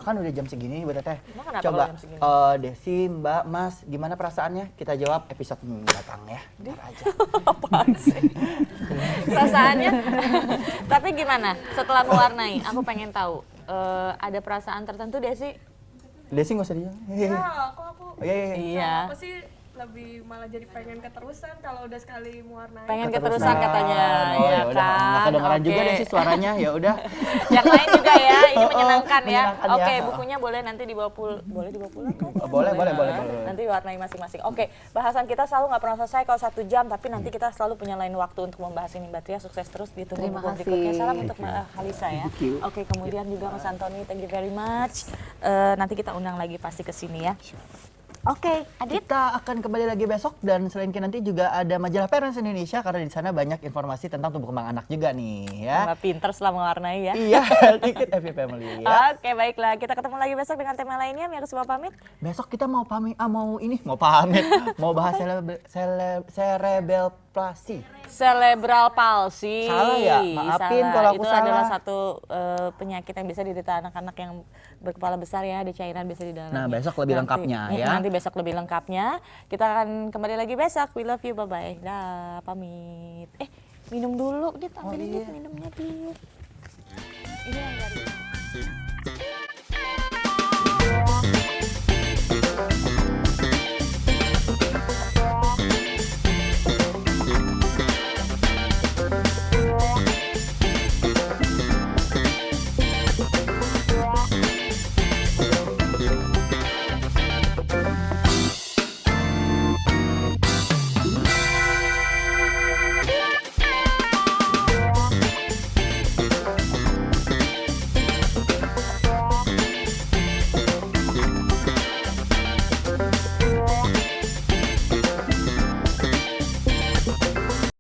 A: kan udah jam segini Ibu Teteh.
B: Emang kenapa
A: Coba
B: kalau jam segini?
A: Desi, Mbak, Mas, gimana perasaannya? Kita jawab episode mendatang ya. Ntar aja.
B: Apaan sih? Perasaannya. Tapi gimana setelah mewarnai? Aku pengen tahu. Ada perasaan tertentu Desi?
A: Desi nggak usah dia.
J: Aku
B: Iya.
J: aku sih lebih malah jadi pengen keterusan kalau udah sekali mewarnai.
B: Pengen
A: Keterusan.
B: keterusan katanya,
A: Oh,
B: ya
A: ya udah,
B: kan?
A: nggak kedengeran juga
B: Oke.
A: Desi suaranya. Ya udah.
B: Yang lain juga ya, ini menyenangkan ya.
A: Menyenangkan ya.
B: Oke, bukunya boleh nanti dibawa boleh dibawa pulang kan?
A: Boleh.
B: Nanti warnai masing-masing. Oke, bahasan kita selalu nggak pernah selesai kalau 1 jam, tapi nanti kita selalu punya lain waktu untuk membahas ini. Mbak Tria sukses terus ditunggu
G: Terima
B: buku
G: kasih.
B: berikutnya. Salam
C: Thank
B: untuk
C: you.
B: Mbak Halisa ya.
C: Thank you.
B: Oke, kemudian juga Mas Antoni, thank you very much. Nanti kita undang lagi pasti ke sini ya. Oke, Adit.
A: Kita akan kembali lagi besok dan selain kita nanti juga ada majalah Parents Indonesia karena di sana banyak informasi tentang tumbuh kembang anak juga nih ya.
B: Mbak pinter setelah mewarnai ya.
A: Iya, Ticket Happy Family ya.
B: Oke, baiklah. Kita ketemu lagi besok dengan tema lainnya. Mia semua pamit.
A: Besok kita mau pamit, mau pamit, mau bahas cerebral palsy.
B: Cerebral palsy.
A: Salah ya? Maafin
B: Salah.
A: kalau aku
B: Itu
A: salah.
B: adalah satu penyakit yang bisa diderita anak-anak yang berkepala besar ya, ada cairan bisa di dalamnya.
A: Nah, besok lebih lengkapnya ya.
B: Nanti besok lebih lengkapnya. Kita akan kembali lagi besok. We love you, bye-bye. Dah, pamit. Minum dulu. Dit, ambilin Dit, minumnya Dit. Ini yang dari